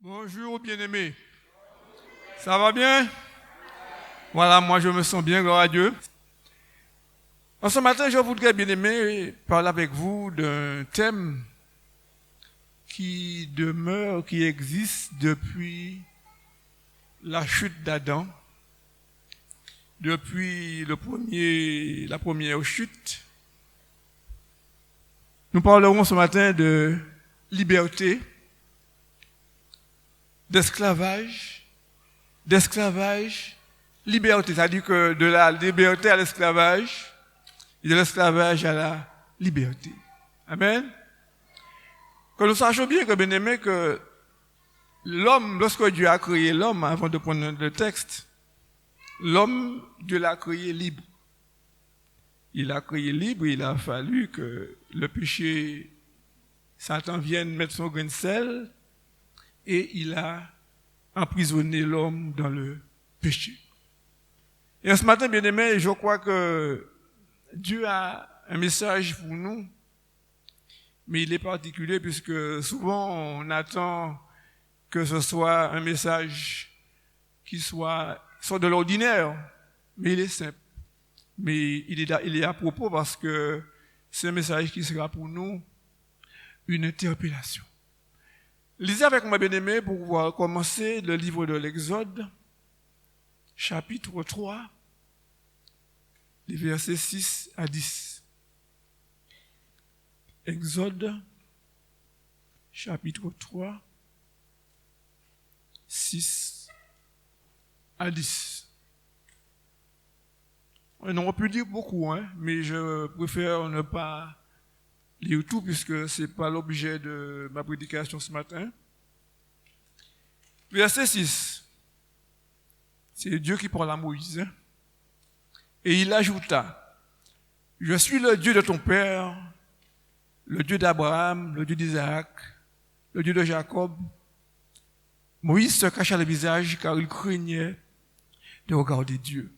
Bonjour bien-aimés. Ça va bien? Voilà, moi je me sens bien, gloire à Dieu. En ce matin, je voudrais, bien-aimés, parler avec vous d'un thème qui demeure, qui existe depuis la chute d'Adam, depuis la première chute. Nous parlerons ce matin de liberté, d'esclavage, liberté, c'est-à-dire que de la liberté à l'esclavage et de l'esclavage à la liberté. Amen. Que nous sachions bien que, bien aimé, que l'homme, lorsque Dieu a créé l'homme, avant de prendre le texte, l'homme, Dieu l'a créé libre. Il l'a créé libre, il a fallu que le péché, Satan vienne mettre son grain de sel, et il a emprisonné l'homme dans le péché. Et ce matin, bien aimé, je crois que Dieu a un message pour nous, mais il est particulier puisque souvent on attend que ce soit un message qui soit de l'ordinaire, mais il est simple. Mais il est à propos parce que c'est un message qui sera pour nous une interpellation. Lisez avec moi, bien-aimé, pour pouvoir commencer le livre de l'Exode, chapitre 3, les versets 6 à 10. Exode, chapitre 3, 6 à 10. On aurait pu dire beaucoup, mais je préfère ne pas lire tout puisque ce n'est pas l'objet de ma prédication ce matin. Verset 6. C'est Dieu qui parle à Moïse. Et il ajouta, « Je suis le Dieu de ton père, le Dieu d'Abraham, le Dieu d'Isaac, le Dieu de Jacob. » Moïse se cacha le visage car il craignait de regarder Dieu.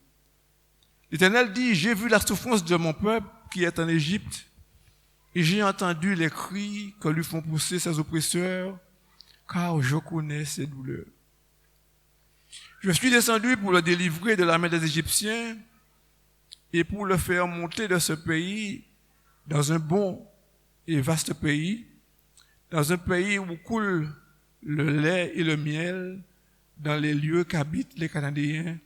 L'Éternel dit, « J'ai vu la souffrance de mon peuple qui est en Égypte, et j'ai entendu les cris que lui font pousser ses oppresseurs, car je connais ses douleurs. Je suis descendu pour le délivrer de la main des Égyptiens et pour le faire monter de ce pays dans un bon et vaste pays, dans un pays où coule le lait et le miel, dans les lieux qu'habitent les Cananéens,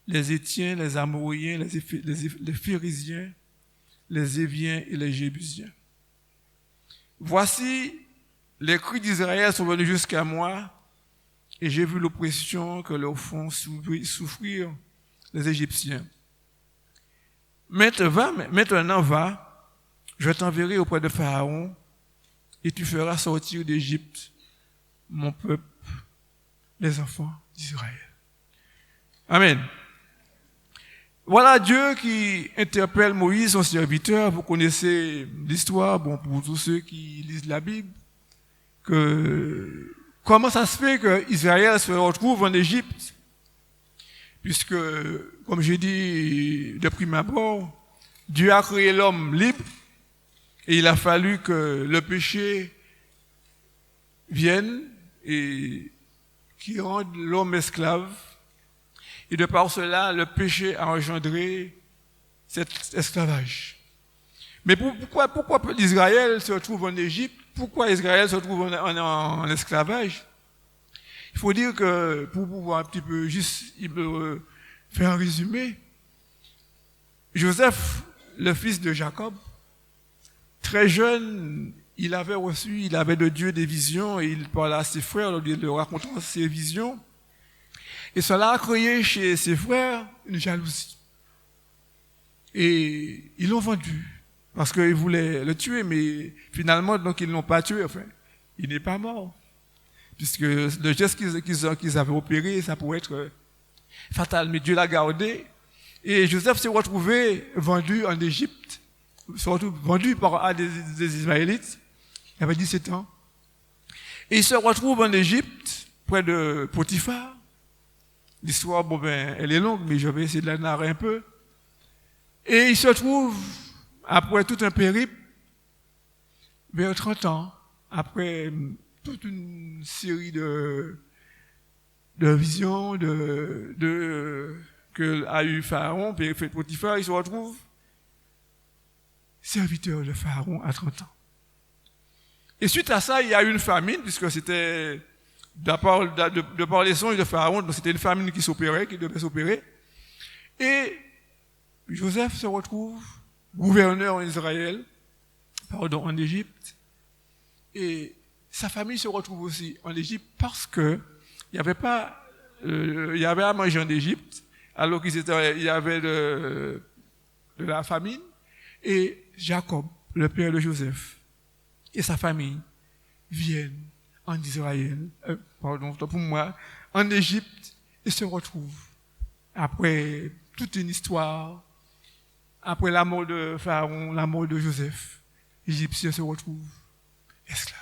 les Héthiens, les Amoréens, les Phérésiens, les Éviens et les Jébusiens. Voici, les cris d'Israël sont venus jusqu'à moi, et j'ai vu l'oppression que leur font souffrir les Égyptiens. Maintenant va, je t'enverrai auprès de Pharaon, et tu feras sortir d'Égypte mon peuple, les enfants d'Israël. Amen. Voilà Dieu qui interpelle Moïse, son serviteur. Vous connaissez l'histoire, pour tous ceux qui lisent la Bible, que comment ça se fait que Israël se retrouve en Égypte? Puisque, comme j'ai dit de prime abord, Dieu a créé l'homme libre et il a fallu que le péché vienne et qui rende l'homme esclave. Et de par cela, le péché a engendré cet esclavage. Mais pourquoi Israël se retrouve en Égypte? Pourquoi Israël se trouve en esclavage? Il faut dire que, pour pouvoir un petit peu juste faire un résumé, Joseph, le fils de Jacob, très jeune, il avait de Dieu des visions et il parlait à ses frères, leur racontant ses visions. Et cela a créé chez ses frères une jalousie. Et ils l'ont vendu parce qu'ils voulaient le tuer, mais finalement, donc, ils ne l'ont pas tué. Enfin, il n'est pas mort. Puisque le geste qu'ils avaient opéré, ça pourrait être fatal. Mais Dieu l'a gardé. Et Joseph s'est retrouvé vendu en Égypte, vendu par un des Ismaélites. Il avait 17 ans. Et il se retrouve en Égypte, près de Potiphar. L'histoire, elle est longue, mais je vais essayer de la narrer un peu. Et il se trouve, après tout un périple, vers 30 ans, après toute une série de visions que a eu Pharaon, puis Potiphar, il se retrouve serviteur de Pharaon à 30 ans. Et suite à ça, il y a eu une famine, puisque c'était, de par les songes de Pharaon, donc c'était une famine qui devait s'opérer. Et Joseph se retrouve gouverneur en Israël, en Égypte. Et sa famille se retrouve aussi en Égypte parce que il y avait à manger en Égypte, alors il y avait de la famine. Et Jacob, le père de Joseph, et sa famille viennent en Israël, en Égypte, et se retrouvent après toute une histoire, après la mort de Pharaon, la mort de Joseph, les Égyptiens se retrouvent esclaves.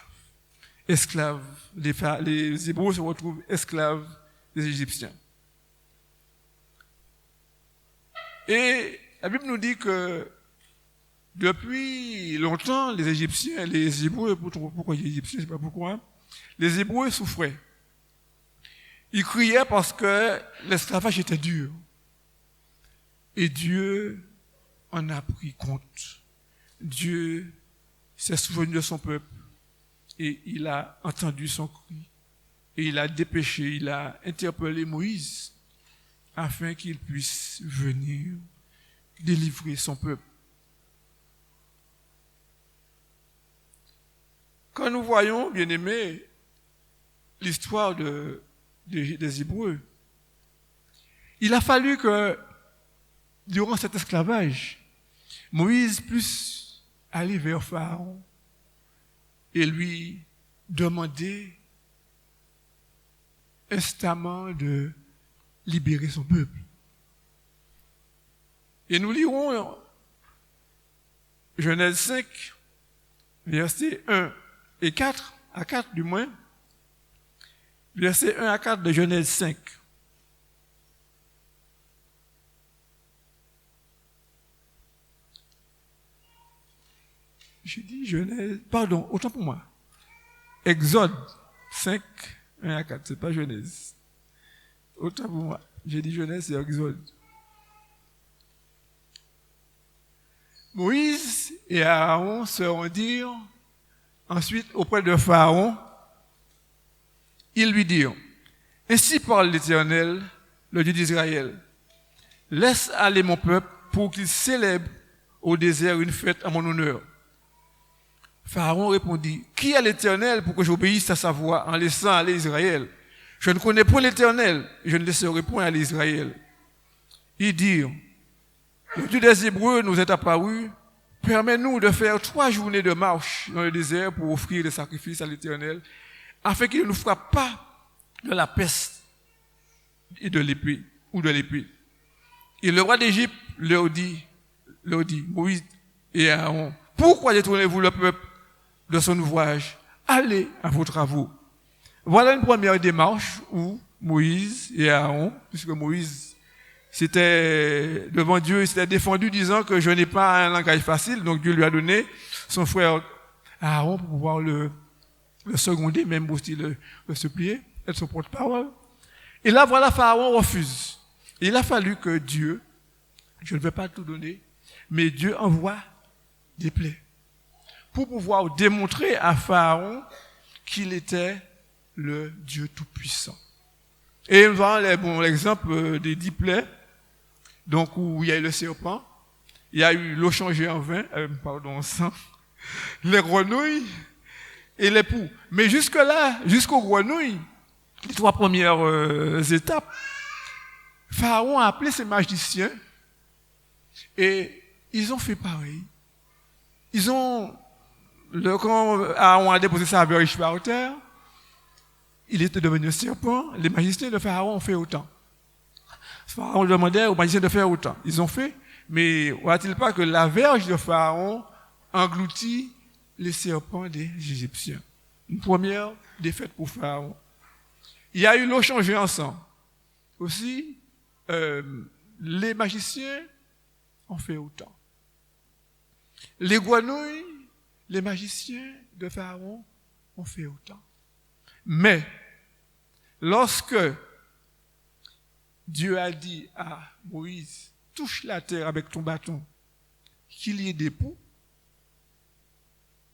Les Hébreux se retrouvent esclaves des Égyptiens. Et la Bible nous dit que depuis longtemps, les Égyptiens, les Hébreux, pourquoi les Égyptiens, je ne sais pas pourquoi, les Hébreux souffraient. Ils criaient parce que l'esclavage était dur. Et Dieu en a pris compte. Dieu s'est souvenu de son peuple et il a entendu son cri. Et il a dépêché, il a interpellé Moïse afin qu'il puisse venir délivrer son peuple. Quand nous voyons, bien-aimés, l'histoire des Hébreux, il a fallu que, durant cet esclavage, Moïse puisse aller vers Pharaon et lui demander instamment de libérer son peuple. Et nous lirons Genèse 5, versets 1 et 4, à 4 du moins, versets 1 à 4 de Genèse 5. J'ai dit Genèse, pardon, autant pour moi. Exode 5, 1 à 4, c'est pas Genèse. Autant pour moi. J'ai dit Genèse et Exode. Moïse et Aaron se rendirent ensuite auprès de Pharaon. Ils lui dirent, ainsi parle l'Éternel, le Dieu d'Israël. Laisse aller mon peuple pour qu'il célèbre au désert une fête à mon honneur. Pharaon répondit, qui est l'Éternel pour que j'obéisse à sa voix en laissant aller Israël? Je ne connais point l'Éternel, et je ne laisserai point aller Israël. Ils dirent, le Dieu des Hébreux nous est apparu, permets-nous de faire 3 journées de marche dans le désert pour offrir des sacrifices à l'Éternel, afin qu'il ne nous frappe pas de la peste et de l'épée, ou de l'épée. Et le roi d'Égypte leur dit, Moïse et Aaron, pourquoi détournez-vous le peuple de son ouvrage? Allez à vos travaux. Voilà une première démarche où Moïse et Aaron, puisque Moïse c'était devant Dieu, il s'était défendu disant que je n'ai pas un langage facile, donc Dieu lui a donné son frère Aaron pour pouvoir le seconder, même aussi le supplier, être son porte-parole. Et là, voilà, Pharaon refuse. Il a fallu que Dieu, je ne vais pas tout donner, mais Dieu envoie des plaies pour pouvoir démontrer à Pharaon qu'il était le Dieu Tout-Puissant. Et nous avons l'exemple des 10 plaies, donc où il y a eu le serpent, il y a eu l'eau changée en vin, en sang, les grenouilles et les poux. Mais jusque-là, jusqu'aux grenouilles, les 3 premières étapes, Pharaon a appelé ses magiciens et ils ont fait pareil. Quand Aaron a déposé sa verge par terre, il était devenu un serpent, les magiciens de Pharaon ont fait autant. Pharaon demandait aux magiciens de faire autant. Ils ont fait, mais voit-il pas que la verge de Pharaon engloutit les serpents des Égyptiens? Une première défaite pour Pharaon. Il y a eu l'eau changée en sang. Aussi, les magiciens ont fait autant. Les grenouilles, les magiciens de Pharaon ont fait autant. Mais, lorsque Dieu a dit à Moïse, touche la terre avec ton bâton, qu'il y ait des poux,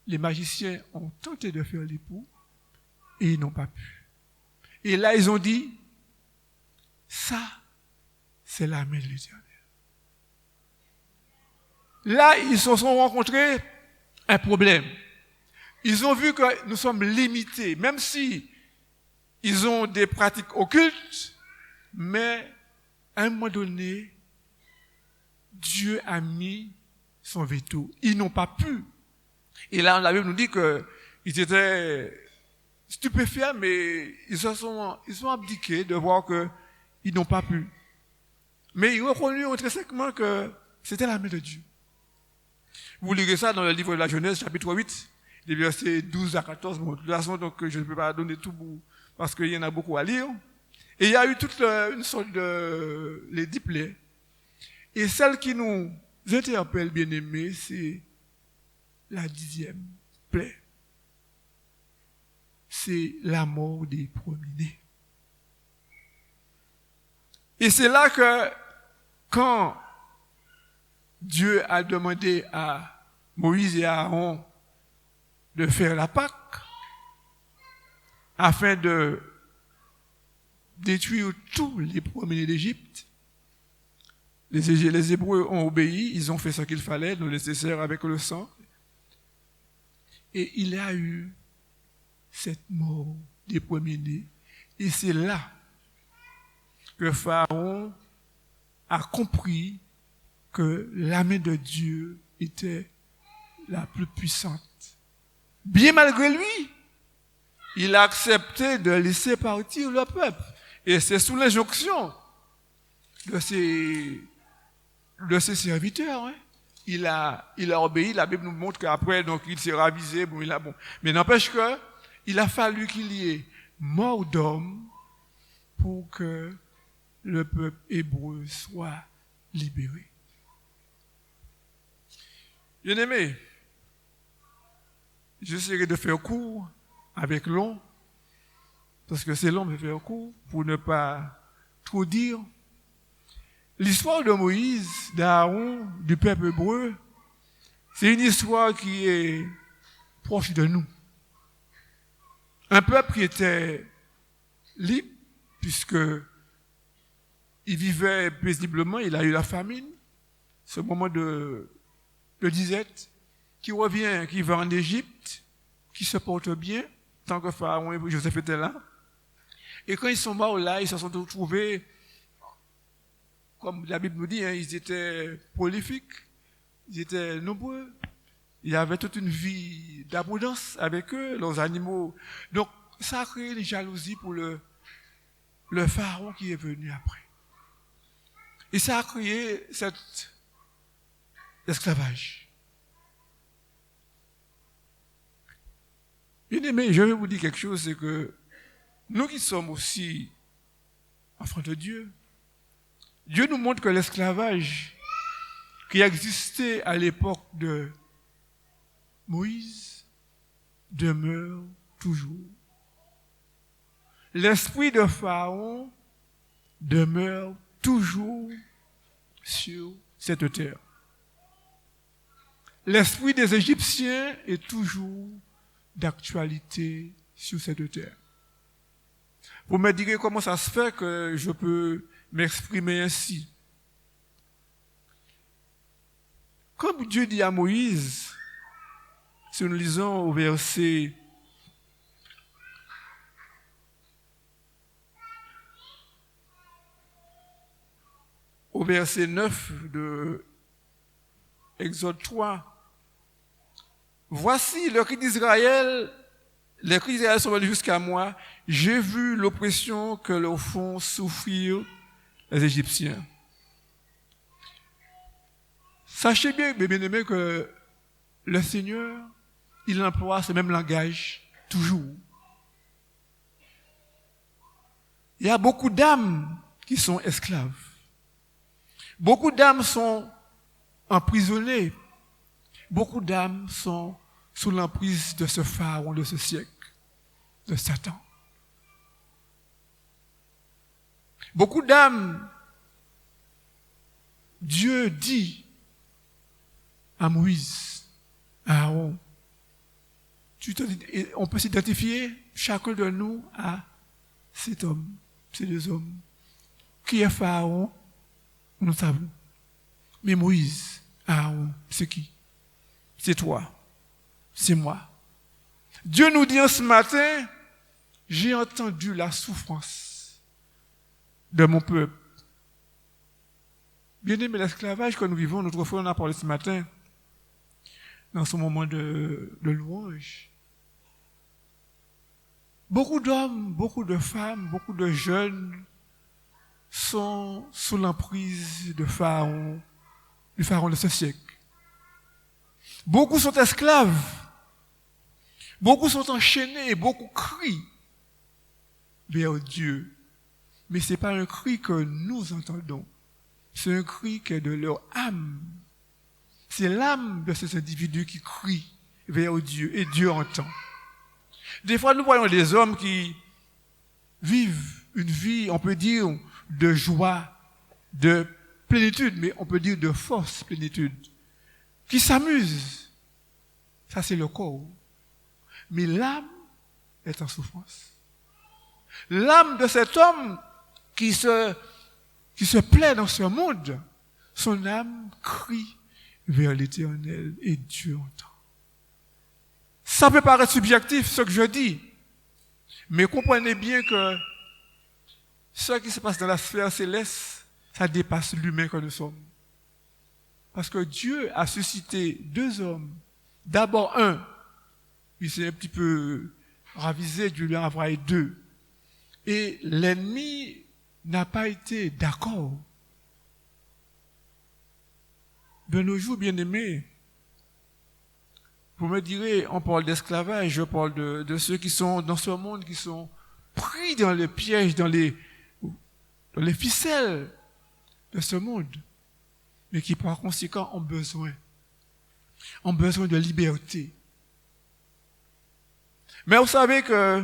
les magiciens ont tenté de faire les poux et ils n'ont pas pu. Et là, ils ont dit, ça, c'est la main de l'Éternel. Là, ils se sont rencontrés un problème. Ils ont vu que nous sommes limités, même si ils ont des pratiques occultes, mais à un moment donné, Dieu a mis son veto. Ils n'ont pas pu. Et là, la Bible nous dit qu'ils étaient stupéfaits, mais ils sont abdiqués de voir qu'ils n'ont pas pu. Mais ils ont reconnu intrinsèquement que c'était la main de Dieu. Vous lirez ça dans le livre de la Genèse, chapitre 8, les versets 12 à 14. Bon, de toute façon, donc, je ne peux pas donner tout parce qu'il y en a beaucoup à lire. Et il y a eu toute une sorte de... les 10 plaies. Et celle qui nous interpelle, bien aimés, c'est la 10e plaie. C'est la mort des premiers-nés. Et c'est là que, quand Dieu a demandé à Moïse et à Aaron de faire la Pâque, afin de détruire tous les premiers-nés d'Égypte, les Hébreux ont obéi, ils ont fait ce qu'il fallait, le nécessaire avec le sang. Et il y a eu cette mort des premiers-nés. Et c'est là que Pharaon a compris que la main de Dieu était la plus puissante. Bien malgré lui, il a accepté de laisser partir le peuple. Et c'est sous l'injonction de ses serviteurs. Hein. Il a obéi. La Bible nous montre qu'après, donc, il s'est ravisé. Bon. Mais n'empêche qu'il a fallu qu'il y ait mort d'homme pour que le peuple hébreu soit libéré. Bien-aimés, j'essaierai de faire court avec long, parce que c'est long de faire court, pour ne pas trop dire. L'histoire de Moïse, d'Aaron, du peuple hébreu, c'est une histoire qui est proche de nous. Un peuple qui était libre, puisque il vivait paisiblement, il a eu la famine, ce moment de disette, qui revient, qui va en Égypte, qui se porte bien, tant que Pharaon et Joseph étaient là. Et quand ils sont morts là, ils se sont retrouvés, comme la Bible nous dit, hein, ils étaient prolifiques, ils étaient nombreux, il y avait toute une vie d'abondance avec eux, leurs animaux. Donc, ça a créé une jalousie pour le Pharaon qui est venu après. Et ça a créé cet esclavage. Bien aimé, je vais vous dire quelque chose, c'est que nous qui sommes aussi enfants de Dieu, Dieu nous montre que l'esclavage qui existait à l'époque de Moïse demeure toujours. L'esprit de Pharaon demeure toujours sur cette terre. L'esprit des Égyptiens est toujours d'actualité sur cette terre. Vous me direz comment ça se fait que je peux m'exprimer ainsi. Comme Dieu dit à Moïse, si nous lisons au verset au verset 9 de Exode 3, voici le cri d'Israël, les cris d'Israël sont venus jusqu'à moi, j'ai vu l'oppression que leur font souffrir les Égyptiens. Sachez bien, mes bien-aimés, que le Seigneur, il emploie ce même langage toujours. Il y a beaucoup d'âmes qui sont esclaves. Beaucoup d'âmes sont emprisonnées. Beaucoup d'âmes sont sous l'emprise de ce pharaon de ce siècle, de Satan. Beaucoup d'âmes, Dieu dit à Moïse, à Aaron, on peut s'identifier, chacun de nous, à cet homme, ces deux hommes. Qui est Pharaon? Nous savons. Mais Moïse, Aaron, c'est qui? C'est toi. C'est moi. Dieu nous dit ce matin, j'ai entendu la souffrance de mon peuple. Bien aimé, l'esclavage que nous vivons, notre frère en a parlé ce matin, dans ce moment de louange. Beaucoup d'hommes, beaucoup de femmes, beaucoup de jeunes sont sous l'emprise de Pharaon, du Pharaon de ce siècle. Beaucoup sont esclaves, beaucoup sont enchaînés, beaucoup crient vers Dieu. Mais ce n'est pas un cri que nous entendons, c'est un cri qui est de leur âme. C'est l'âme de ces individus qui crie vers Dieu et Dieu entend. Des fois, nous voyons des hommes qui vivent une vie, on peut dire, de joie, de plénitude, mais on peut dire de force, plénitude, qui s'amusent. Ça, c'est le corps. Mais l'âme est en souffrance. L'âme de cet homme qui se plaît dans ce monde, son âme crie vers l'Éternel et Dieu entend. Ça peut paraître subjectif, ce que je dis, mais comprenez bien que ce qui se passe dans la sphère céleste, ça dépasse l'humain que nous sommes. Parce que Dieu a suscité deux hommes. D'abord un, il s'est un petit peu ravisé, Dieu lui a envoyé deux. Et l'ennemi n'a pas été d'accord. De nos jours, bien-aimés, vous me direz, on parle d'esclavage, je parle de ceux qui sont dans ce monde, qui sont pris dans les pièges, dans les ficelles de ce monde, mais qui par conséquent ont besoin de liberté. Mais vous savez que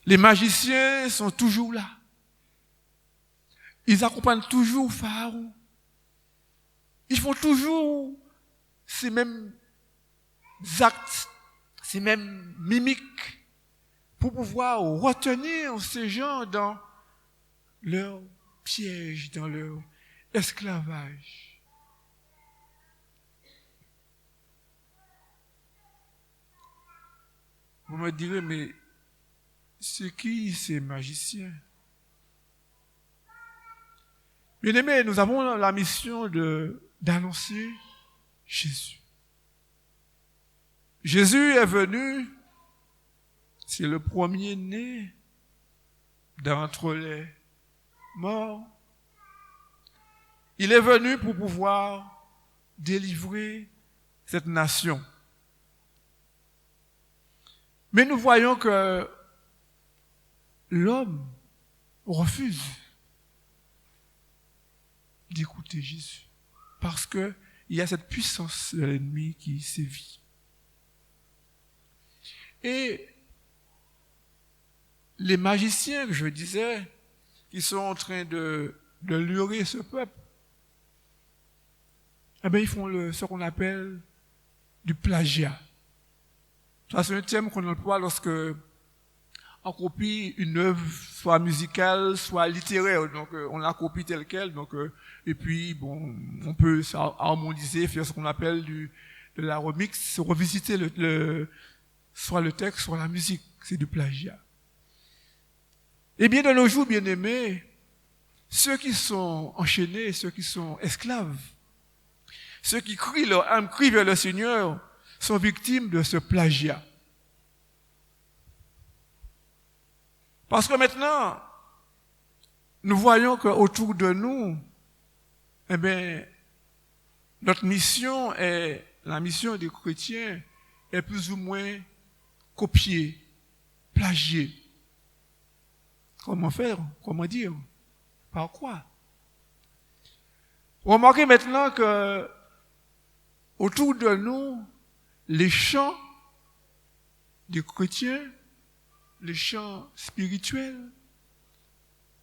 les magiciens sont toujours là. Ils accompagnent toujours Pharaon. Ils font toujours ces mêmes actes, ces mêmes mimiques pour pouvoir retenir ces gens dans leur piège, dans leur esclavage. Vous me direz, mais c'est qui ces magiciens? Bien aimés, nous avons la mission d'annoncer Jésus. Jésus est venu, c'est le premier-né d'entre les morts. Il est venu pour pouvoir délivrer cette nation. Mais nous voyons que l'homme refuse d'écouter Jésus parce qu'il y a cette puissance de l'ennemi qui sévit. Et les magiciens, que je disais, qui sont en train de lurer ce peuple, eh bien, ils font ce qu'on appelle du plagiat. Ça, c'est un terme qu'on emploie lorsque on copie une œuvre, soit musicale, soit littéraire. Donc, on la copie telle quelle. Donc, et puis, bon, on peut harmoniser, faire ce qu'on appelle de la remix, revisiter soit le texte, soit la musique. C'est du plagiat. Eh bien, de nos jours, bien-aimés, ceux qui sont enchaînés, ceux qui sont esclaves, ceux qui crient leur âme, crient vers le Seigneur, sont victimes de ce plagiat. Parce que maintenant, nous voyons qu'autour de nous, eh bien, notre mission la mission des chrétiens est plus ou moins copiée, plagiée. Comment faire? Comment dire? Par quoi? Remarquez maintenant que autour de nous, les chants des chrétiens, les chants spirituels,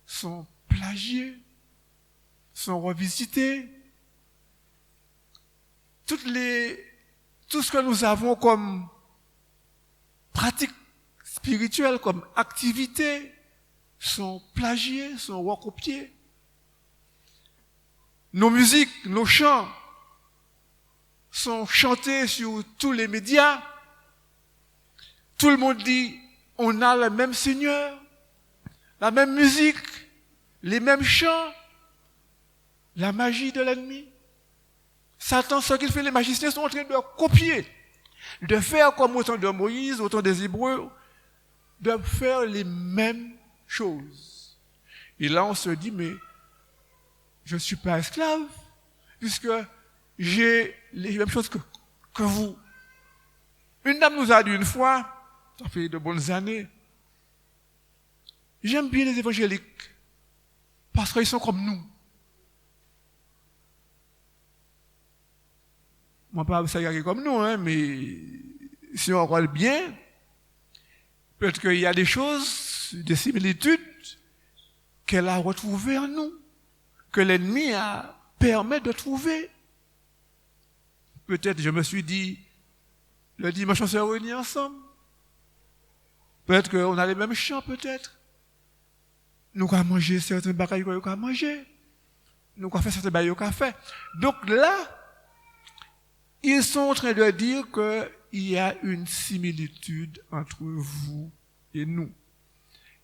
sont plagiés, sont revisités. Tout ce que nous avons comme pratique spirituelle, comme activité, sont plagiés, sont recopiés. Nos musiques, nos chants sont chantés sur tous les médias. Tout le monde dit, on a le même Seigneur, la même musique, les mêmes chants, la magie de l'ennemi. Satan, ce qu'il fait, les magiciens sont en train de copier, de faire comme au temps de Moïse, au temps des Hébreux, de faire les mêmes choses. Et là, on se dit, mais je ne suis pas esclave, puisque j'ai les mêmes choses que vous. Une dame nous a dit une fois, ça fait de bonnes années, j'aime bien les évangéliques, parce qu'ils sont comme nous. Moi, pas ça comme nous, hein, mais si on regarde bien, peut-être qu'il y a des choses, des similitudes qu'elle a retrouvées en nous, que l'ennemi a permis de trouver. Peut-être, je me suis dit, le dimanche, on se réunit ensemble. Peut-être qu'on a les mêmes chants, peut-être. Nous avons mangé certains bagailles qu'on a mangé. Nous avons fait certains bagailles qu'on a fait. Donc là, ils sont en train de dire qu'il y a une similitude entre vous et nous.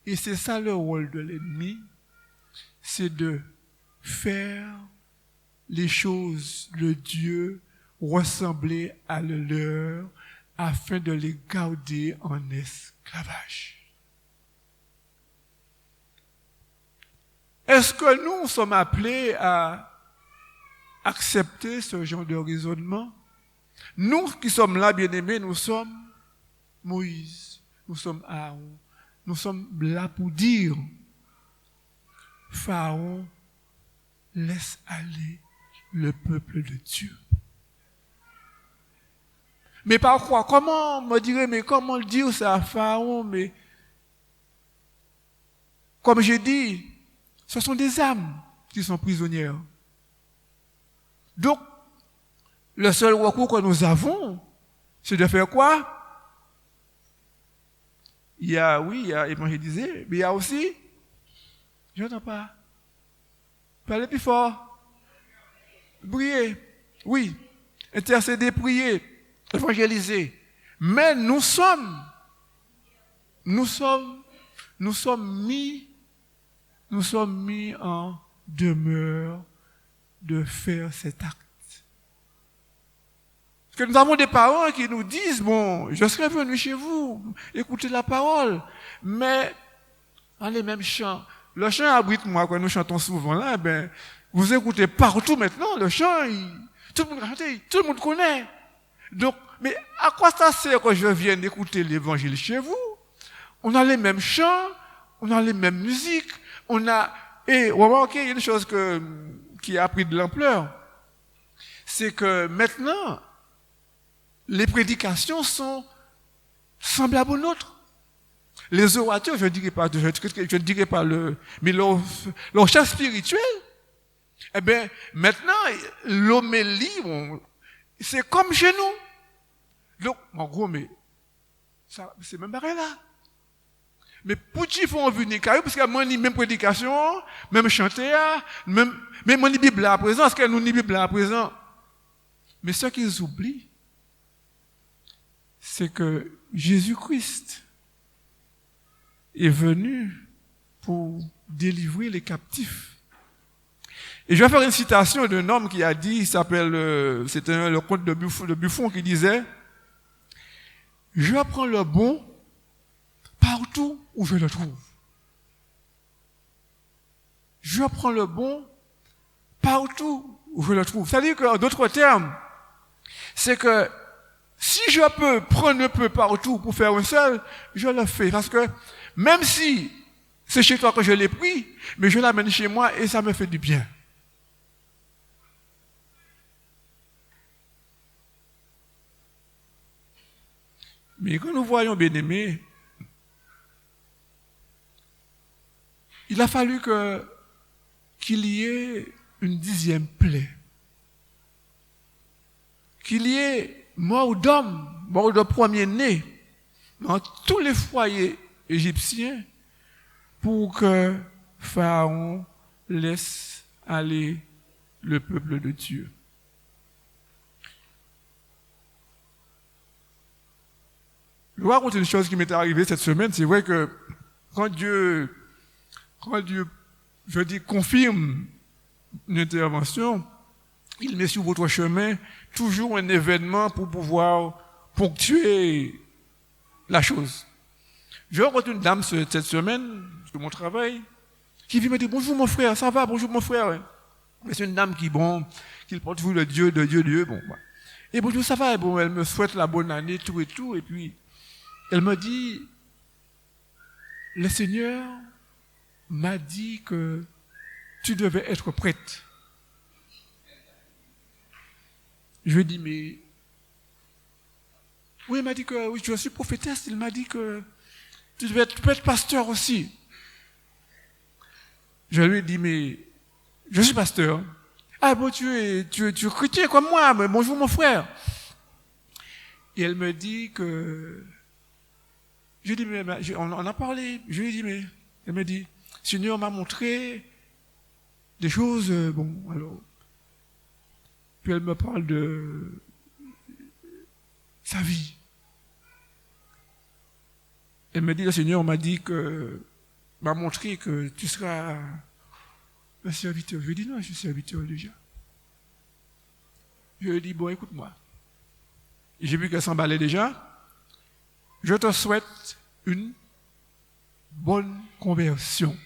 Et c'est ça le rôle de l'ennemi, c'est de faire les choses de Dieu ressembler à le leur afin de les garder en esclavage. Est-ce que nous sommes appelés à accepter ce genre de raisonnement? Nous qui sommes là, bien-aimés, nous sommes Moïse, nous sommes Aaron, nous sommes là pour dire, Pharaon, laisse aller le peuple de Dieu. Mais par quoi? Comment me dirait, mais comment dire ça à Pharaon? Mais comme j'ai dit, ce sont des âmes qui sont prisonnières. Donc, le seul recours que nous avons, c'est de faire quoi? Il y a évangéliser, mais il y a aussi, je n'entends pas, parlez plus fort, prier, oui, intercéder, prier, évangéliser. Mais nous sommes mis en demeure de faire cet acte. Parce que nous avons des parents qui nous disent, bon, je serai venu chez vous, écoutez la parole, mais dans les mêmes chants. Le chant abrite moi, quand nous chantons souvent là, ben, vous écoutez partout maintenant, le chant, tout le monde chante, tout le monde connaît. Donc, mais à quoi ça sert que je vienne écouter l'évangile chez vous? On a les mêmes chants, on a les mêmes musiques, et remarquez, il y a une chose qui a pris de l'ampleur, c'est que maintenant, les prédications sont semblables aux nôtres. Les orateurs, je ne dirais pas mais leur chef spirituel, eh bien, maintenant, l'homélie, c'est comme chez nous. Donc, en gros, mais, ça, c'est même pareil là. Mais pour qui font venir, parce que moi, ni même prédication, même chanter, même moi, ni Bible à présent, est-ce que nous, ni Bible à présent? Mais ce qu'ils oublient, c'est que Jésus-Christ est venu pour délivrer les captifs. Et je vais faire une citation d'un homme qui a dit, il s'appelle, c'était le conte de Buffon qui disait, je apprends le bon partout où je le trouve. Je apprends le bon partout où je le trouve. C'est-à-dire qu'en d'autres termes, c'est que si je peux prendre un peu partout pour faire un seul, je le fais. Parce que même si c'est chez toi que je l'ai pris, mais je l'amène chez moi et ça me fait du bien. Mais quand nous voyons, bien-aimés, il a fallu qu'il y ait une 10e plaie. Qu'il y ait mort de premier-né dans tous les foyers égyptiens pour que Pharaon laisse aller le peuple de Dieu. Je vais raconter une chose qui m'est arrivée cette semaine. C'est vrai que quand Dieu, je dis, confirme une intervention, il met sur votre chemin toujours un événement pour pouvoir ponctuer la chose. Je rencontre une dame cette semaine, sur mon travail, qui vient me dire, bonjour mon frère, ça va, bonjour mon frère. Mais c'est une dame qui porte toujours le Dieu, bon. Et bonjour, ça va, bon, elle me souhaite la bonne année, tout, et puis, elle me dit, le Seigneur m'a dit que tu devais être prête. Je lui ai dit, mais... Oui, il m'a dit que oui, je suis prophétesse, il m'a dit que tu peux être pasteur aussi. Je lui ai dit, mais je suis pasteur. Ah bon, tu es chrétien comme moi, mais bonjour mon frère. Et elle me dit que... Je lui ai dit, mais on a parlé. Je lui ai dit, mais... Elle me dit, Seigneur m'a montré des choses, bon, alors... Puis elle me parle de sa vie. Elle me dit, le Seigneur m'a montré que tu seras un serviteur. Je lui ai dit, non, je suis serviteur déjà. Je lui ai dit, bon, écoute-moi. J'ai vu qu'elle s'emballait déjà. Je te souhaite une bonne conversion.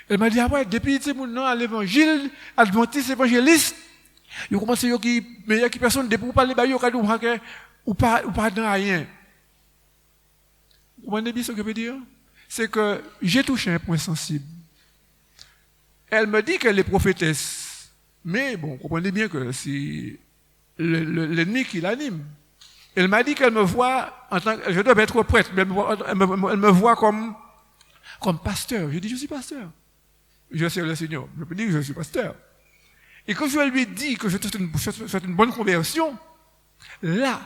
Elle m'a dit, ah ouais, depuis que mon nom à l'évangile, adventiste, évangéliste, il commence à dire mais qui personne depuis pour parler ou pas dans rien. Vous comprenez bien ce que je veux dire? C'est que j'ai touché un point sensible. Elle me dit qu'elle est prophétesse. Mais bon, vous comprenez bien que c'est l'ennemi qui l'anime. Elle m'a dit qu'elle me voit en tant que... Je dois être prêtre, mais elle me voit comme pasteur. Je dis, je suis pasteur. Je sers le Seigneur. Je peux dire que je suis pasteur. Et quand je lui ai dit que je souhaite une bonne conversion, là,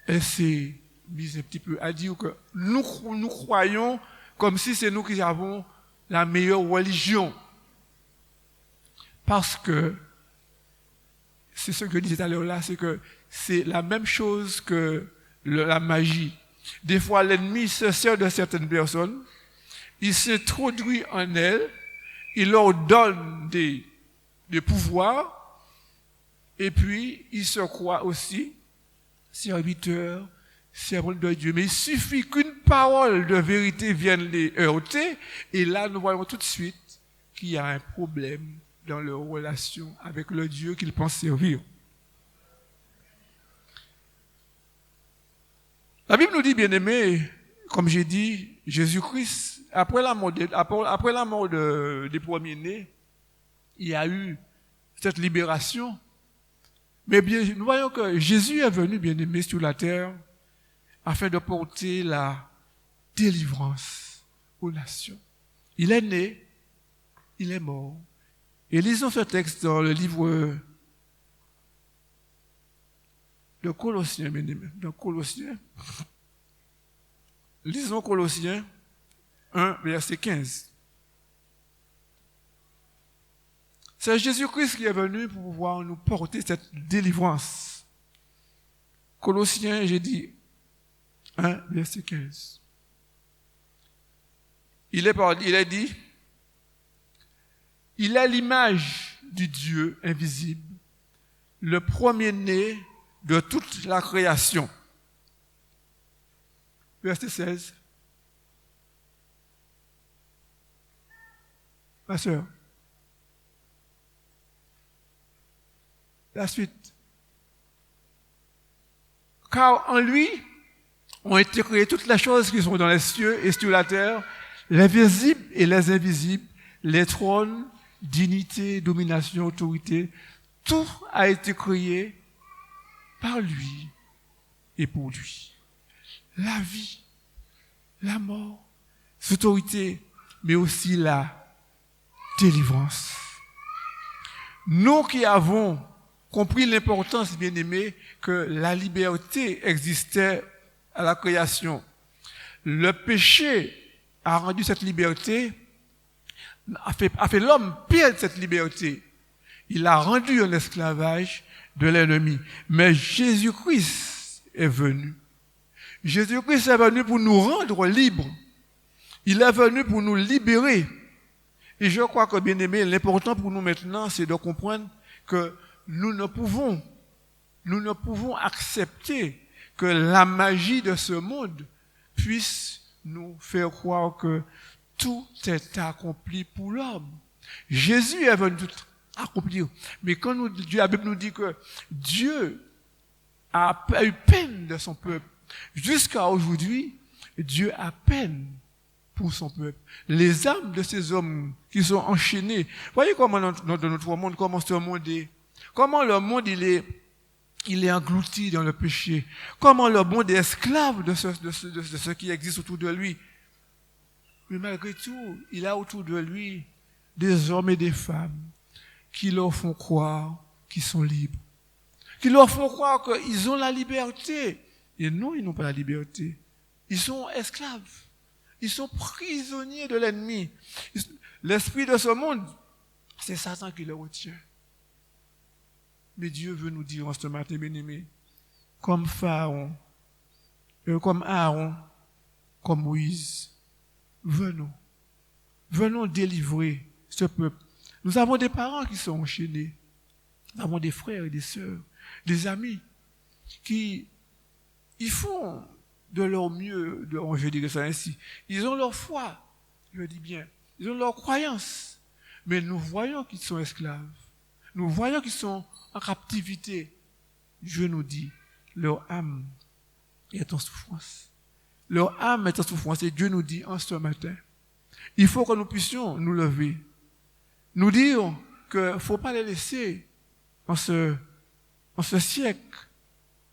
elle s'est mise un petit peu à dire que nous croyons comme si c'est nous qui avons la meilleure religion. Parce que, c'est ce que je disais tout à l'heure là, c'est que c'est la même chose que la magie. Des fois, l'ennemi se sert de certaines personnes, il s'introduit en elles, il leur donne des pouvoirs, et puis il se croit aussi serviteur de Dieu. Mais il suffit qu'une parole de vérité vienne les heurter, et là nous voyons tout de suite qu'il y a un problème dans leur relation avec le Dieu qu'ils pensent servir. La Bible nous dit, bien aimé, comme j'ai dit, Jésus-Christ, après la mort des premiers-nés, il y a eu cette libération. Mais bien, nous voyons que Jésus est venu, bien aimé, sur la terre afin de porter la délivrance aux nations. Il est né, il est mort. Et lisons ce texte dans le livre de Colossiens, bien aimé, dans Colossiens. Lisons Colossiens 1, verset 15. C'est Jésus-Christ qui est venu pour pouvoir nous porter cette délivrance. Colossiens, j'ai dit 1, verset 15. Il est dit, il est l'image du Dieu invisible, le premier-né de toute la création. Verset 16. Ma sœur. La suite. Car en lui ont été créées toutes les choses qui sont dans les cieux et sur la terre, les visibles et les invisibles, les trônes, dignité, domination, autorité. Tout a été créé par lui et pour lui. La vie, la mort, l'autorité, mais aussi la délivrance. Nous qui avons compris l'importance, bien-aimés, que la liberté existait à la création, le péché a rendu cette liberté, a fait l'homme perdre cette liberté. Il l'a rendu en esclavage de l'ennemi. Mais Jésus-Christ est venu. Jésus-Christ est venu pour nous rendre libres. Il est venu pour nous libérer. Et je crois que, bien aimé, l'important pour nous maintenant, c'est de comprendre que nous ne pouvons accepter que la magie de ce monde puisse nous faire croire que tout est accompli pour l'homme. Jésus est venu tout accomplir. Mais quand la Bible nous dit que Dieu a eu peine de son peuple, jusqu'à aujourd'hui, Dieu a peine pour son peuple. Les âmes de ces hommes qui sont enchaînés. Voyez comment dans notre monde, comment le monde il est englouti dans le péché. Comment le monde est esclave de ce qui existe autour de lui. Mais malgré tout, il a autour de lui des hommes et des femmes qui leur font croire qu'ils sont libres. Qui leur font croire qu'ils ont la liberté. Et non, ils n'ont pas la liberté. Ils sont esclaves. Ils sont prisonniers de l'ennemi. L'esprit de ce monde, c'est Satan qui le retient. Mais Dieu veut nous dire en ce matin, bien-aimés, comme Pharaon, comme Aaron, comme Moïse, venons délivrer ce peuple. Nous avons des parents qui sont enchaînés. Nous avons des frères et des sœurs, des amis qui ils font de leur mieux, je dirais ça ainsi. Ils ont leur foi, je dis bien. Ils ont leur croyance. Mais nous voyons qu'ils sont esclaves. Nous voyons qu'ils sont en captivité. Dieu nous dit, leur âme est en souffrance. Leur âme est en souffrance. Et Dieu nous dit en ce matin, il faut que nous puissions nous lever. Nous dire qu'il ne faut pas les laisser en ce siècle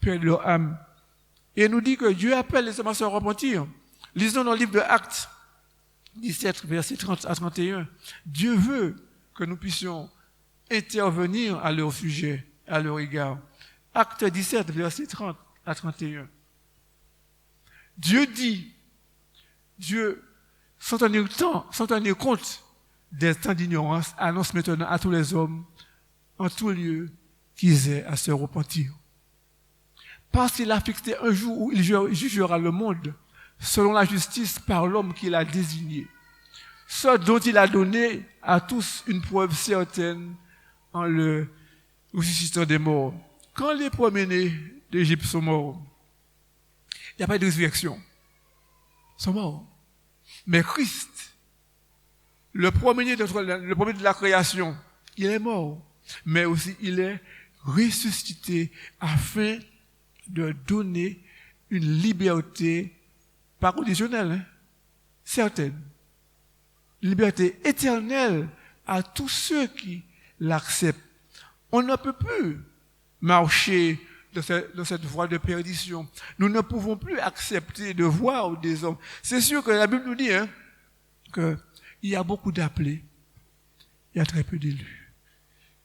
perdre leur âme. Et nous dit que Dieu appelle les hommes à se repentir. Lisons dans le livre de Actes 17, versets 30 à 31. Dieu veut que nous puissions intervenir à leur sujet, à leur égard. Acte 17, versets 30 à 31. Dieu dit, sans tenir compte des temps d'ignorance, annonce maintenant à tous les hommes, en tout lieu, qu'ils aient à se repentir. Parce qu'il a fixé un jour où il jugera le monde, selon la justice par l'homme qu'il a désigné. Ce dont il a donné à tous une preuve certaine en le ressuscitant des morts. Quand les premiers-nés d'Égypte sont morts, il n'y a pas de résurrection. Ils sont morts. Mais Christ, le premier de la création, il est mort. Mais aussi, il est ressuscité afin de donner une liberté pas conditionnelle, certaine. Une liberté éternelle à tous ceux qui l'acceptent. On ne peut plus marcher dans cette voie de perdition. Nous ne pouvons plus accepter de voir des hommes. C'est sûr que la Bible nous dit qu'il y a beaucoup d'appelés, il y a très peu d'élus.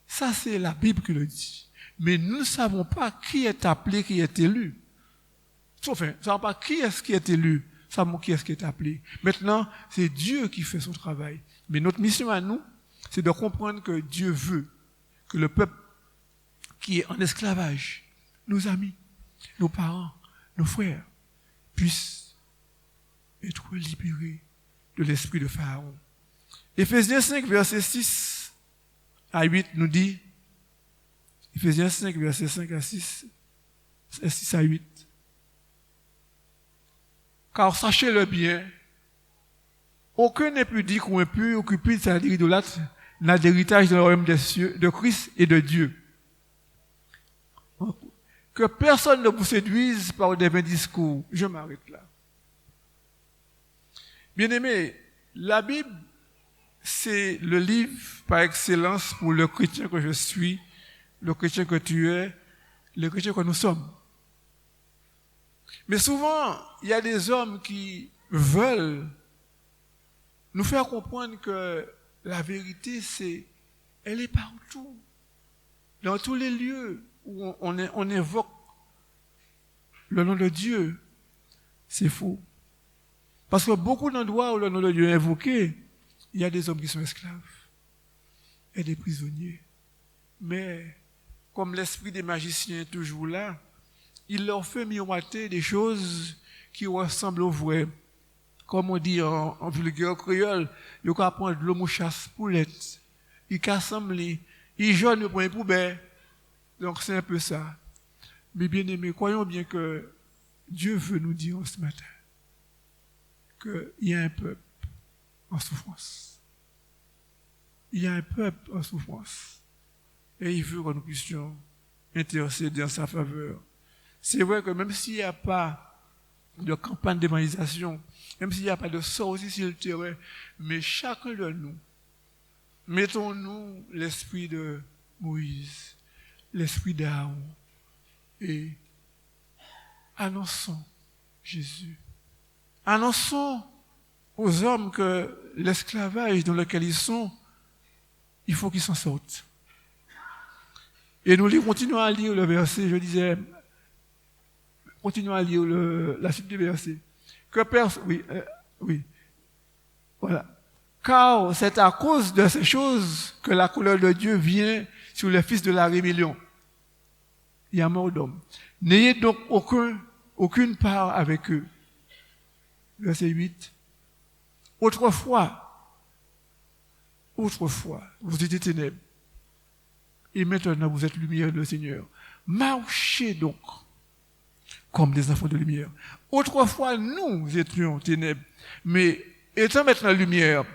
Ça, c'est la Bible qui le dit. Mais nous ne savons pas qui est appelé, qui est élu. Sauf, nous ne savons pas qui est élu, nous savons qui est-ce qui est appelé. Maintenant, c'est Dieu qui fait son travail. Mais notre mission à nous, c'est de comprendre que Dieu veut que le peuple qui est en esclavage, nos amis, nos parents, nos frères, puissent être libérés de l'esprit de Pharaon. Éphésiens 5, verset 6 à 8 nous dit, Éphésiens 5, verset 5 à 6 à 8. Car sachez-le bien, aucun impudique ou impur, ou cupide, c'est-à-dire idolâtre, n'a d'héritage dans le royaume des cieux, de Christ et de Dieu. Que personne ne vous séduise par des vains discours. Je m'arrête là. Bien-aimés, la Bible, c'est le livre par excellence pour le chrétien que je suis, le chrétien que tu es, le chrétien que nous sommes. Mais souvent, il y a des hommes qui veulent nous faire comprendre que la vérité, elle est partout. Dans tous les lieux où on évoque le nom de Dieu, c'est faux. Parce que beaucoup d'endroits où le nom de Dieu est invoqué, il y a des hommes qui sont esclaves et des prisonniers. Mais comme l'esprit des magiciens est toujours là, il leur fait miroiter des choses qui ressemblent au vrai. Comme on dit en vulgaire créole, il faut prendre de l'eau mouchasse poulette. Il assemble, il jaune pour une poubelle. Donc c'est un peu ça. Mais bien aimés, croyons bien que Dieu veut nous dire ce matin qu'il y a un peuple en souffrance. Il y a un peuple en souffrance. Et il veut que nous puissions intercéder en sa faveur. C'est vrai que même s'il n'y a pas de campagne d'évangélisation, même s'il n'y a pas de sortie sur le terrain, mais chacun de nous, mettons-nous l'esprit de Moïse, l'esprit d'Aaron, et annonçons Jésus. Annonçons aux hommes que l'esclavage dans lequel ils sont, il faut qu'ils s'en sortent. Et nous continuons à lire le verset, je disais, continuons à lire la suite du verset. Oui, voilà. Car c'est à cause de ces choses que la colère de Dieu vient sur les fils de la rébellion. Il y a mort d'homme. N'ayez donc aucune part avec eux. Verset 8. Autrefois, vous étiez ténèbres. Et maintenant, vous êtes lumière de le Seigneur. Marchez donc comme des enfants de lumière. Autrefois, nous étions ténèbres. Mais étant maintenant lumière,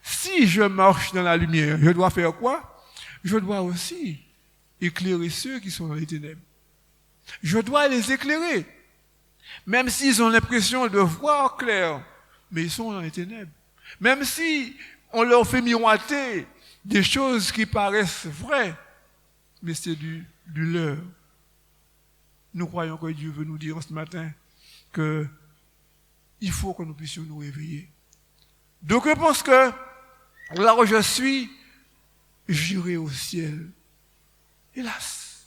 si je marche dans la lumière, je dois faire quoi? Je dois aussi éclairer ceux qui sont dans les ténèbres. Je dois les éclairer. Même s'ils ont l'impression de voir clair, mais ils sont dans les ténèbres. Même si on leur fait miroiter des choses qui paraissent vraies, mais c'est du leurre. Nous croyons que Dieu veut nous dire ce matin que il faut que nous puissions nous réveiller. Donc je pense que là où je suis, j'irai au ciel. Hélas,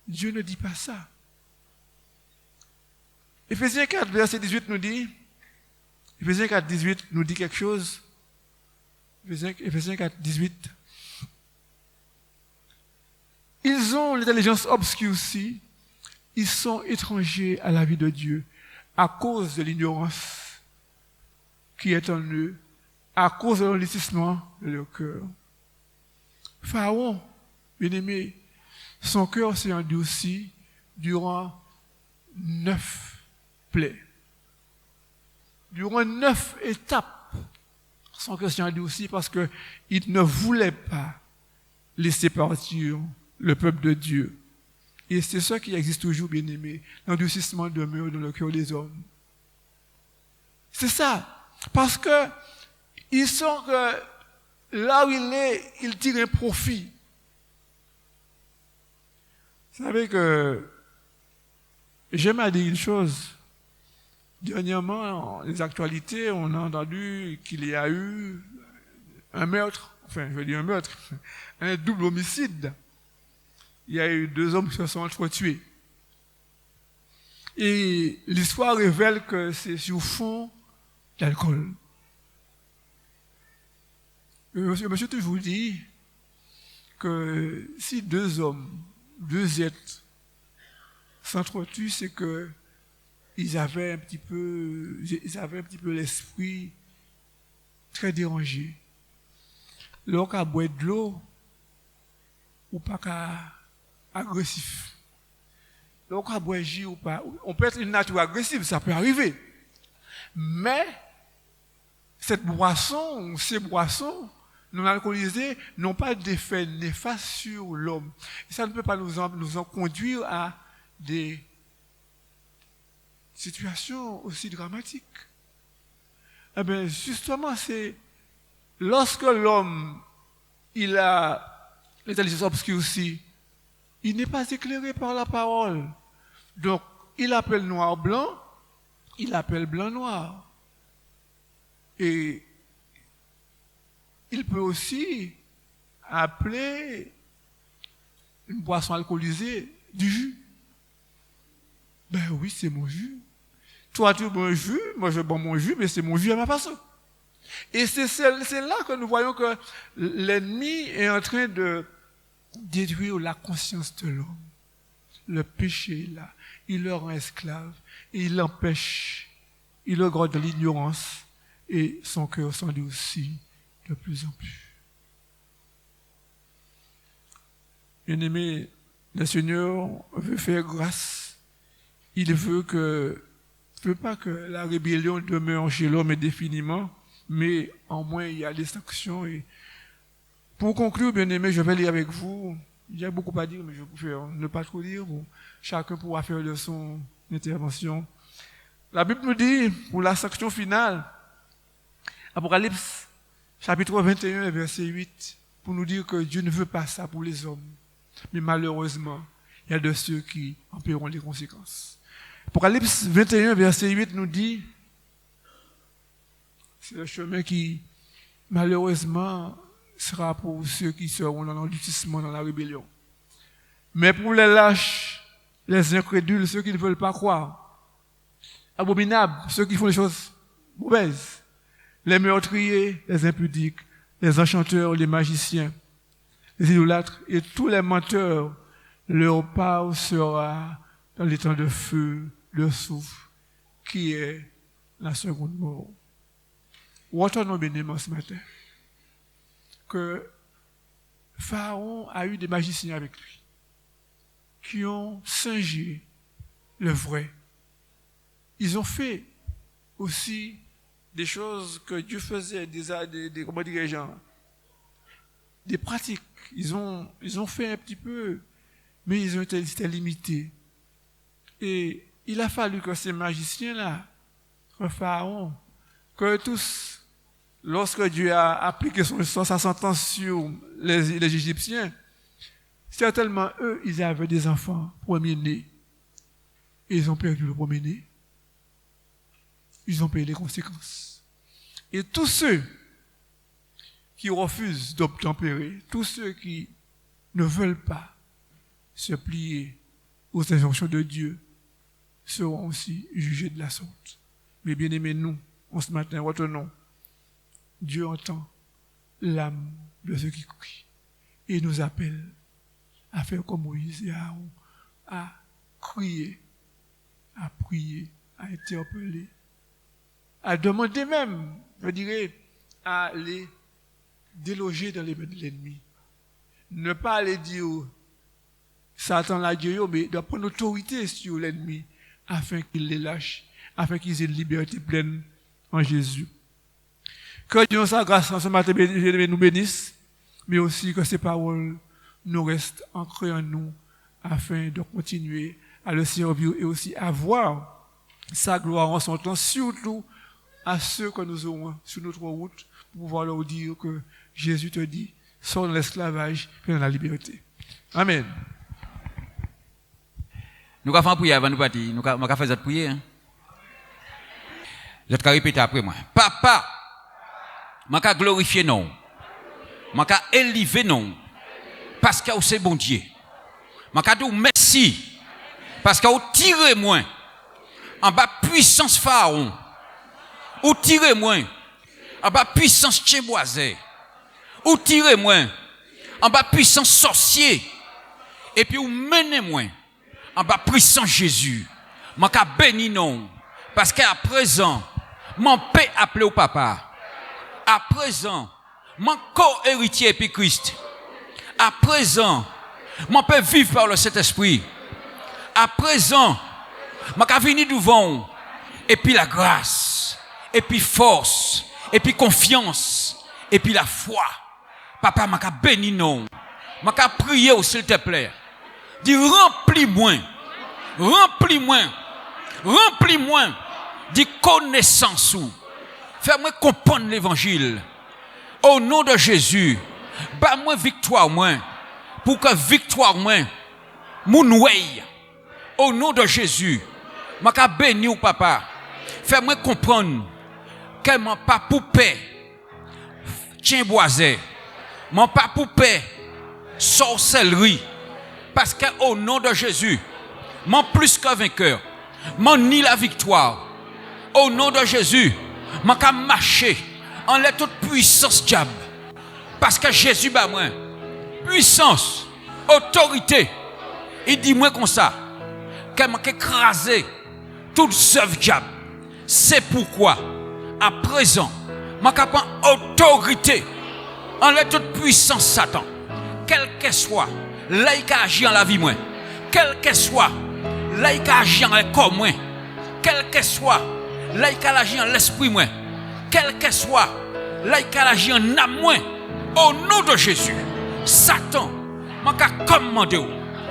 Dieu ne dit pas ça. Éphésiens 4, verset 18 nous dit, Éphésiens 4, 18 nous dit quelque chose. Éphésiens 4, 18. Ils ont l'intelligence obscurcie, ils sont étrangers à la vie de Dieu à cause de l'ignorance qui est en eux, à cause de l'endurcissement de leur cœur. Pharaon, bien-aimé, son cœur s'est endurci durant 9 plaies. Durant 9 étapes, son cœur s'est endurci parce qu'il ne voulait pas laisser partir le peuple de Dieu. Et c'est ça qui existe toujours, bien-aimé. L'endurcissement demeure dans le cœur des hommes. C'est ça. Parce que ils sont que là où il est, il tire un profit. Vous savez que j'aime à dire une chose. Dernièrement, dans les actualités, on a entendu qu'il y a eu un meurtre, un double homicide. Il y a eu 2 hommes qui se sont entretués. Et l'histoire révèle que c'est sur fond d'alcool. Monsieur toujours dit que si 2 hommes, 2 êtres s'entretuent, c'est que ils avaient un petit peu l'esprit très dérangé. Leur qu'à boire de l'eau ou pas qu'à agressif. Donc, à boire ou pas, on peut être une nature agressive, ça peut arriver. Mais, cette boisson, ou ces boissons, non alcoolisées, n'ont pas d'effet néfaste sur l'homme. Et ça ne peut pas nous en conduire à des situations aussi dramatiques. Eh bien, justement, c'est lorsque l'homme, il a l'intelligence obscurcie, il n'est pas éclairé par la parole. Donc, il appelle noir blanc, il appelle blanc noir. Et il peut aussi appeler une boisson alcoolisée du jus. Ben oui, c'est mon jus. Toi, tu bois un jus, moi je bois mon jus, mais c'est mon jus à ma façon. Et c'est là que nous voyons que l'ennemi est en train de détruire la conscience de l'homme. Le péché est là. Il le rend esclave. Et il l'empêche. Il le garde dans l'ignorance. Et son cœur s'endurcit de plus en plus. Bien-aimé, le Seigneur veut faire grâce. Il veut pas que la rébellion demeure chez l'homme indéfiniment, mais en moins il y a des sanctions. Et pour conclure, bien-aimé, je vais lire avec vous. Il y a beaucoup à dire, mais je vais ne pas trop dire. Bon, chacun pourra faire de son intervention. La Bible nous dit, pour la sanction finale, Apocalypse, chapitre 21, verset 8, pour nous dire que Dieu ne veut pas ça pour les hommes. Mais malheureusement, il y a de ceux qui en paieront les conséquences. Apocalypse 21, verset 8 nous dit, c'est le chemin qui, malheureusement, sera pour ceux qui seront dans l'endurcissement, dans la rébellion. Mais pour les lâches, les incrédules, ceux qui ne veulent pas croire, abominables, ceux qui font les choses mauvaises, les meurtriers, les impudiques, les enchanteurs, les magiciens, les idolâtres et tous les menteurs, leur part sera dans les temps de feu, de souffle, qui est la seconde mort. Retenons bien ce matin que Pharaon a eu des magiciens avec lui qui ont singé le vrai. Ils ont fait aussi des choses que Dieu faisait, comment dirais-je, des pratiques. Ils ont fait un petit peu, mais ils ont été limités. Et il a fallu que ces magiciens-là, que Pharaon, que tous, lorsque Dieu a appliqué sa sentence sur les Égyptiens, certainement eux, ils avaient des enfants premiers-nés. Et ils ont perdu le premier-né. Ils ont payé les conséquences. Et tous ceux qui refusent d'obtempérer, tous ceux qui ne veulent pas se plier aux injonctions de Dieu, seront aussi jugés de la sorte. Mais bien aimés, nous, en ce matin, retenons, Dieu entend l'âme de ceux qui crient et nous appelle à faire comme Moïse et Aaron, à crier, à prier, à interpeller, à demander même, je dirais, à les déloger dans les mains de l'ennemi. Ne pas aller dire Satan l'a Dieu, mais de prendre autorité sur l'ennemi afin qu'il les lâche, afin qu'ils aient une liberté pleine en Jésus. Que Dieu sa grâce en ce matin nous bénisse, mais aussi que ces paroles nous restent ancrées en nous afin de continuer à le servir et aussi à voir sa gloire en son temps, surtout à ceux que nous aurons sur notre route pour pouvoir leur dire que Jésus te dit, sors de l'esclavage et dans la liberté. Amen. Nous allons faire prier avant de partir. Nous allons faire cette prière. Je vais répéter après moi. Papa, je vais glorifier non. Je vais élever non. Parce que c'est bon Dieu. Je vais dire merci. Parce que vous tirez moi en bas puissance Pharaon. Ou tirez moi en bas puissance Tchemboisé. Ou tirez moi en bas puissance sorcier. Et puis vous menez moi en bas puissance Jésus. Je béni non. Parce qu'à présent, mon paix appelé au papa. À présent, mon corps héritier puis Christ. À présent, mon père vivre par le Saint-Esprit. À présent, je vais venir devant. Et puis la grâce. Et puis force. Et puis confiance. Et puis la foi. Papa, je vais béni non. Je vais prier s'il te plaît. Dis remplis-moi. Remplis-moi. Remplis-moi. Dis connaissance. Fais-moi comprendre l'évangile. Au nom de Jésus. Bats-moi victoire, moi. Pour que victoire, moi. Mon way. Au nom de Jésus. Je béni au papa. Fais-moi comprendre. Que mon pas pour paix. tiens boisé, mon pas poupée, sorcellerie, parce qu'au nom de Jésus, mon plus que vainqueur, mon ni la victoire, au nom de Jésus, mon qu'à marcher en la toute puissance diable, parce que Jésus bat moi, puissance, autorité, il dit moi comme ça, qu'elle m'a écrasé toute œuvre diable. C'est pourquoi, à présent, je prends autorité en la toute puissance Satan. Quel que soit, là il agit en la vie moi. Quel que soit, là il agit en le corps moi. Quel que soit, là il agit en l'esprit moi. Quel que soit, là il agit en âme moi. Au nom de Jésus, Satan, je commande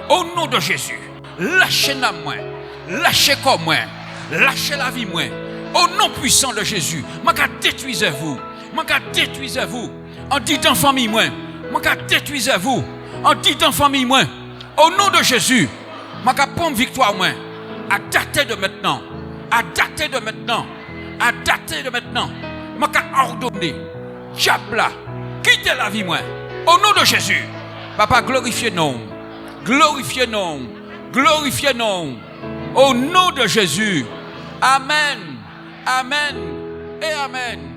au nom de Jésus. Lâchez l'âme moi, lâchez corps moi, lâchez la vie moi. Au nom puissant de Jésus, je détruisez-vous. Je détruisez-vous. En dit en famille moi. Je détruisez-vous. En dit en famille moi. Au nom de Jésus, je prends victoire moi. À dater de maintenant. À dater de maintenant. À dater de maintenant. Je ordonner. Diable, quittez la vie moi. Au nom de Jésus. Papa, glorifiez nous. Glorifiez nous. Glorifiez nous. Au nom de Jésus. Amen. Amen et amen.